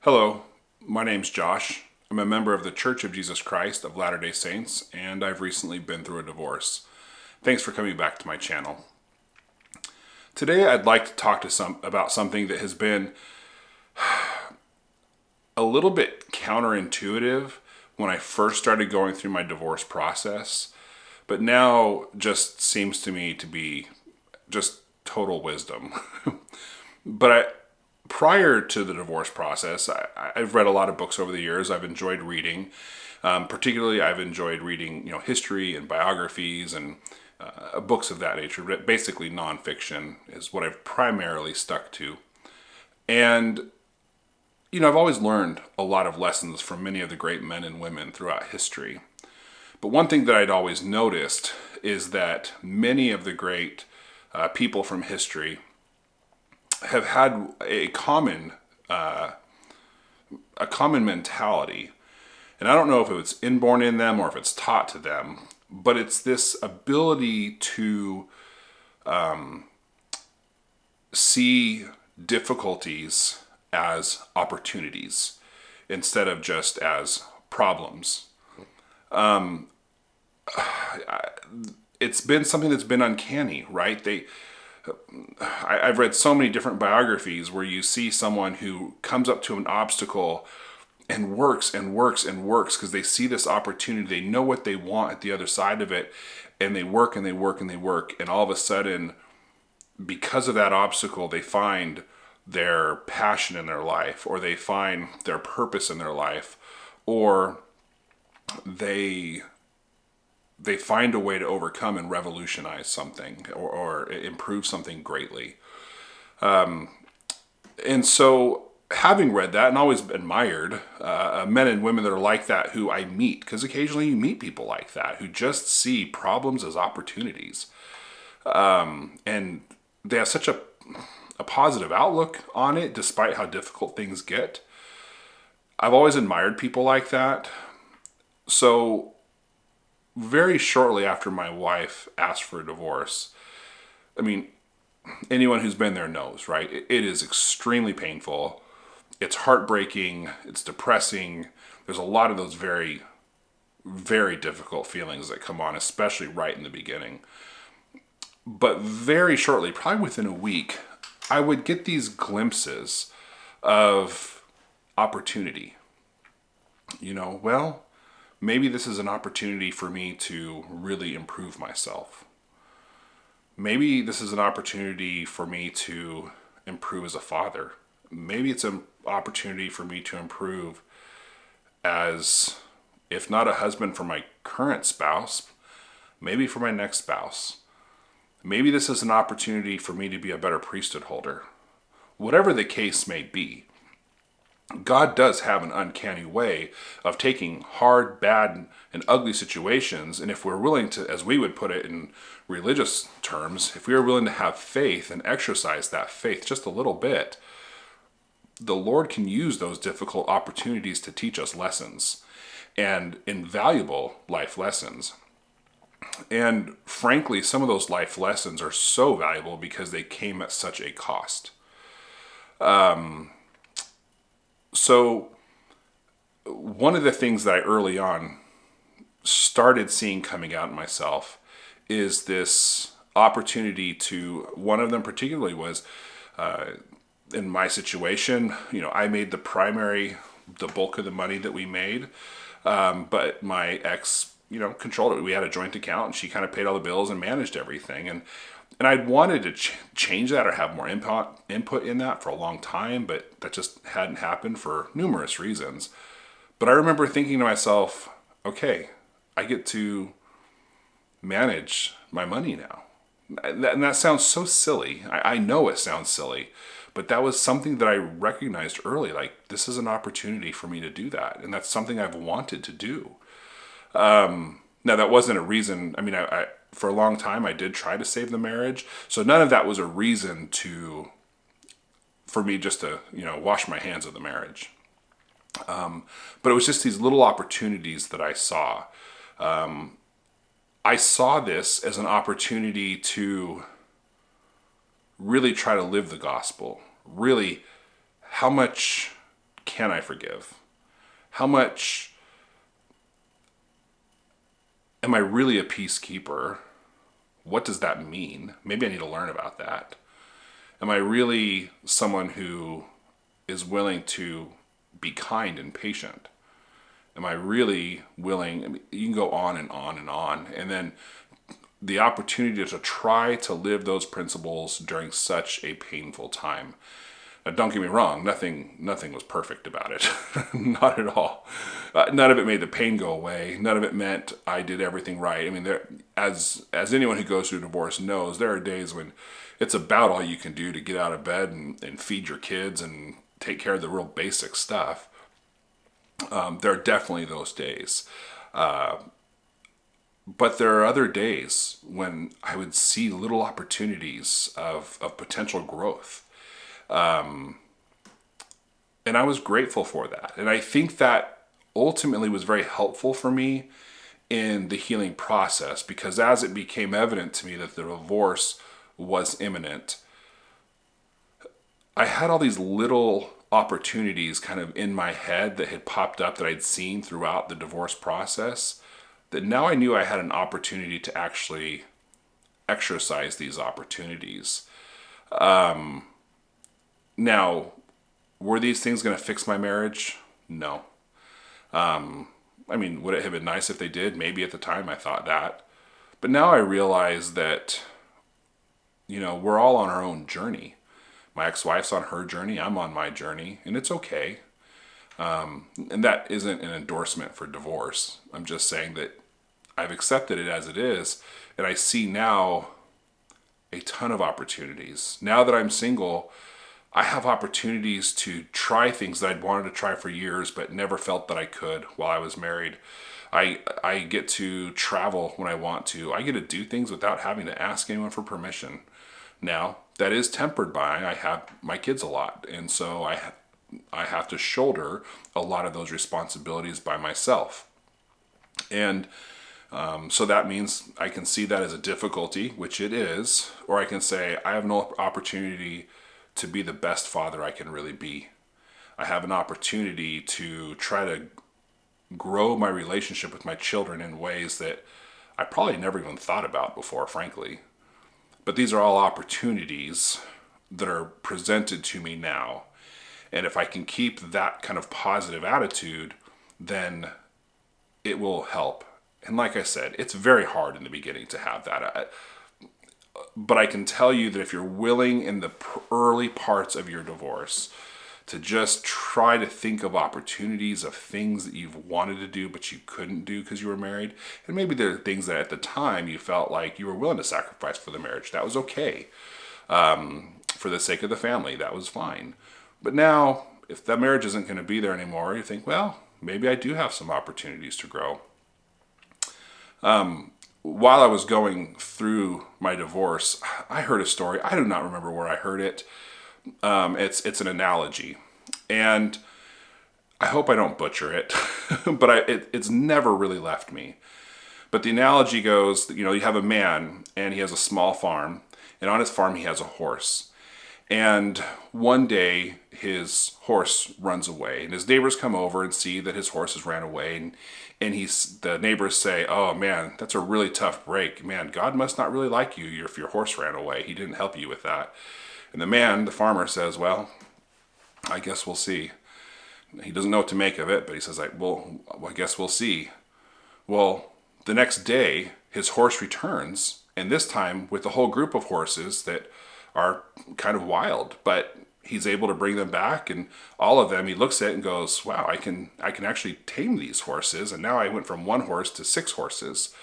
Hello, my name's Josh. I'm a member of the Church of Jesus Christ of Latter-day Saints, and I've recently been through a divorce. Thanks for coming back to my channel. Today I'd like to talk about something that has been a little bit counterintuitive when I first started going through my divorce process, but now just seems to me to be just total wisdom. Prior to the divorce process, I've read a lot of books over the years. I've enjoyed reading. Particularly, I've enjoyed reading, history and biographies and books of that nature. Basically, nonfiction is what I've primarily stuck to. And, I've always learned a lot of lessons from many of the great men and women throughout history. But one thing that I'd always noticed is that many of the great people from history have had a common mentality, and I don't know if it's inborn in them or if it's taught to them, but it's this ability to see difficulties as opportunities instead of just as problems. It's been something that's been uncanny, right? I've read so many different biographies where you see someone who comes up to an obstacle and works and works and works because they see this opportunity. They know what they want at the other side of it, and they work and they work and they work. And all of a sudden, because of that obstacle, they find their passion in their life, or they find their purpose in their life, or they find a way to overcome and revolutionize something or improve something greatly. And so having read that and always admired men and women that are like that who I meet, because occasionally you meet people like that who just see problems as opportunities. And they have such a positive outlook on it despite how difficult things get. I've always admired people like that. So very shortly after my wife asked for a divorce, anyone who's been there knows, right? It is extremely painful. It's heartbreaking. It's depressing. There's a lot of those very, very difficult feelings that come on, especially right in the beginning. But very shortly, probably within a week, I would get these glimpses of opportunity. Maybe this is an opportunity for me to really improve myself. Maybe this is an opportunity for me to improve as a father. Maybe it's an opportunity for me to improve as, if not a husband for my current spouse, maybe for my next spouse. Maybe this is an opportunity for me to be a better priesthood holder. Whatever the case may be, God does have an uncanny way of taking hard, bad, and ugly situations, and if we're willing to, as we would put it in religious terms, if we are willing to have faith and exercise that faith just a little bit, the Lord can use those difficult opportunities to teach us lessons, and invaluable life lessons. And frankly, some of those life lessons are so valuable because they came at such a cost. So one of the things that I early on started seeing coming out in myself is this opportunity to, one of them particularly was, in my situation, I made the bulk of the money that we made, but my ex, controlled it. We had a joint account and she kind of paid all the bills and managed everything. And I'd wanted to change that or have more input in that for a long time, but that just hadn't happened for numerous reasons. But I remember thinking to myself, okay, I get to manage my money now. And that sounds so silly. I know it sounds silly, but that was something that I recognized early. Like, this is an opportunity for me to do that. And that's something I've wanted to do. Now, that wasn't a reason. I for a long time, I did try to save the marriage. So none of that was a reason for me just to, wash my hands of the marriage. But it was just these little opportunities that I saw. I saw this as an opportunity to really try to live the gospel. Really, how much can I forgive? How much am I really a peacekeeper? What does that mean? Maybe I need to learn about that. Am I really someone who is willing to be kind and patient? Am I really willing? I mean, you can go on and on and on. And then the opportunity to try to live those principles during such a painful time. Now, don't get me wrong, nothing was perfect about it. Not at all. None of it made the pain go away. None of it meant I did everything right. I mean, as anyone who goes through divorce knows, there are days when it's about all you can do to get out of bed and feed your kids and take care of the real basic stuff. There are definitely those days. But there are other days when I would see little opportunities of potential growth. And I was grateful for that. And I think that ultimately was very helpful for me in the healing process, because as it became evident to me that the divorce was imminent, I had all these little opportunities kind of in my head that had popped up that I'd seen throughout the divorce process, that now I knew I had an opportunity to actually exercise these opportunities. Now, were these things going to fix my marriage? No. I mean, would it have been nice if they did? Maybe at the time I thought that. But now I realize that, we're all on our own journey. My ex-wife's on her journey. I'm on my journey. And it's okay. And that isn't an endorsement for divorce. I'm just saying that I've accepted it as it is. And I see now a ton of opportunities. Now that I'm single, I have opportunities to try things that I'd wanted to try for years, but never felt that I could while I was married. I get to travel when I want to. I get to do things without having to ask anyone for permission. Now, that is tempered by I have my kids a lot, and so I have to shoulder a lot of those responsibilities by myself. And so that means I can see that as a difficulty, which it is, or I can say I have no opportunity to be the best father I can really be. I have an opportunity to try to grow my relationship with my children in ways that I probably never even thought about before, frankly. But these are all opportunities that are presented to me now. And if I can keep that kind of positive attitude, then it will help. And like I said, it's very hard in the beginning to have that. But I can tell you that if you're willing in the early parts of your divorce to just try to think of opportunities of things that you've wanted to do but you couldn't do because you were married, and maybe there are things that at the time you felt like you were willing to sacrifice for the marriage, that was okay. For the sake of the family, that was fine. But now, if that marriage isn't going to be there anymore, you think, well, maybe I do have some opportunities to grow. While I was going through my divorce, I heard a story. I do not remember where I heard it. It's an analogy, and I hope I don't butcher it, but it's never really left me. But the analogy goes, you have a man, and he has a small farm, and on his farm he has a horse. And one day his horse runs away, and his neighbors come over and see that his horse has ran away, and the neighbors say, "Oh man, that's a really tough break. Man, God must not really like you if your horse ran away. He didn't help you with that." And the farmer says, "Well, I guess we'll see." He doesn't know what to make of it, but he says, well, I guess we'll see. Well, the next day, his horse returns, and this time with a whole group of horses that are kind of wild, but he's able to bring them back, and all of them, he looks at it and goes, "Wow, I can actually tame these horses, and now I went from one horse to 6 horses."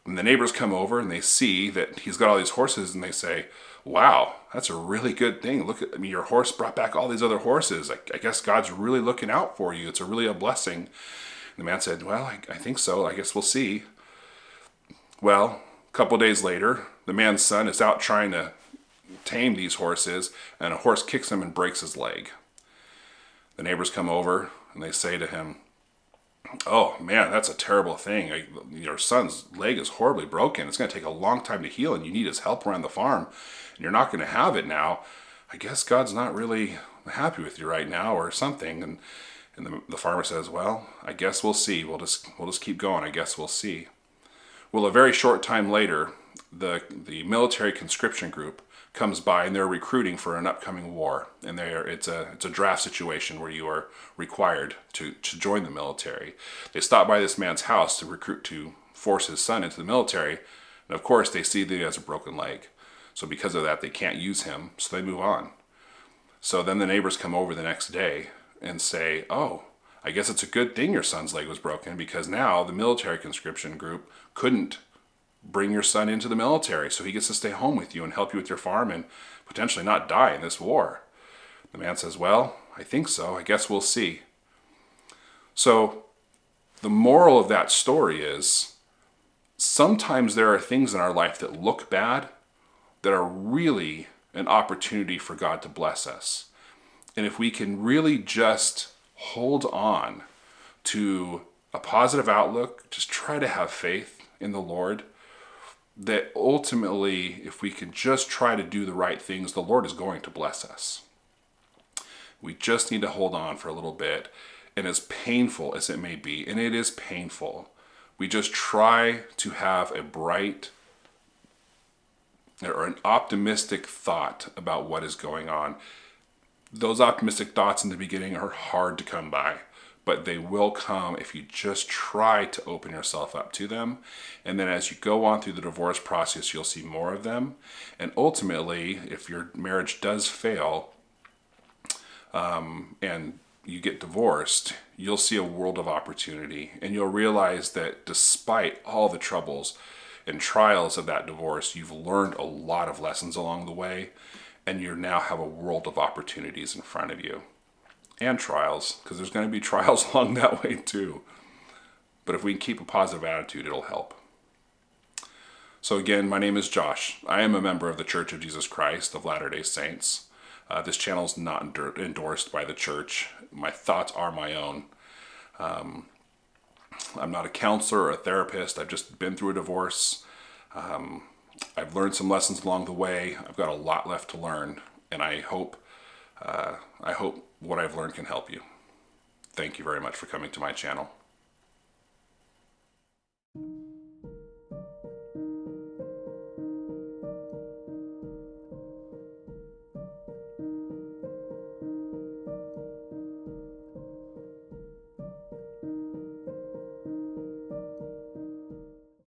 And the neighbors come over and they see that he's got all these horses, and they say, "Wow, that's a really good thing. Look at your horse brought back all these other horses. I guess God's really looking out for you. It's really a blessing." And the man said, "Well, I think so. I guess we'll see." Well, a couple days later, the man's son is out trying to tame these horses, and a horse kicks him and breaks his leg. The neighbors come over and they say to him, "Oh man, that's a terrible thing. Your son's leg is horribly broken. It's going to take a long time to heal, and you need his help around the farm, and you're not going to have it now. I guess God's not really happy with you right now or something. And the farmer says, well, I guess we'll see. We'll just keep going. I guess we'll see. Well, a very short time later, the military conscription group comes by and they're recruiting for an upcoming war. And it's a draft situation where you are required to join the military. They stop by this man's house to force his son into the military. And of course, they see that he has a broken leg. So because of that, they can't use him. So they move on. So then the neighbors come over the next day and say, oh, I guess it's a good thing your son's leg was broken, because now the military conscription group couldn't bring your son into the military. So he gets to stay home with you and help you with your farm and potentially not die in this war. The man says, well, I think so. I guess we'll see. So the moral of that story is sometimes there are things in our life that look bad that are really an opportunity for God to bless us. And if we can really just hold on to a positive outlook, just try to have faith in the Lord, that ultimately, if we can just try to do the right things, the Lord is going to bless us. We just need to hold on for a little bit. And as painful as it may be, and it is painful, we just try to have a bright or an optimistic thought about what is going on. Those optimistic thoughts in the beginning are hard to come by, but they will come if you just try to open yourself up to them. And then as you go on through the divorce process, you'll see more of them. And ultimately, if your marriage does fail, and you get divorced, you'll see a world of opportunity. And you'll realize that despite all the troubles and trials of that divorce, you've learned a lot of lessons along the way, and you now have a world of opportunities in front of you. And trials, because there's going to be trials along that way too. But if we can keep a positive attitude, it'll help. So again, my name is Josh. I am a member of the Church of Jesus Christ of Latter-day Saints. This channel is not endorsed by the church. My thoughts are my own. I'm not a counselor or a therapist. I've just been through a divorce. I've learned some lessons along the way. I've got a lot left to learn, and I hope what I've learned can help you. Thank you very much for coming to my channel.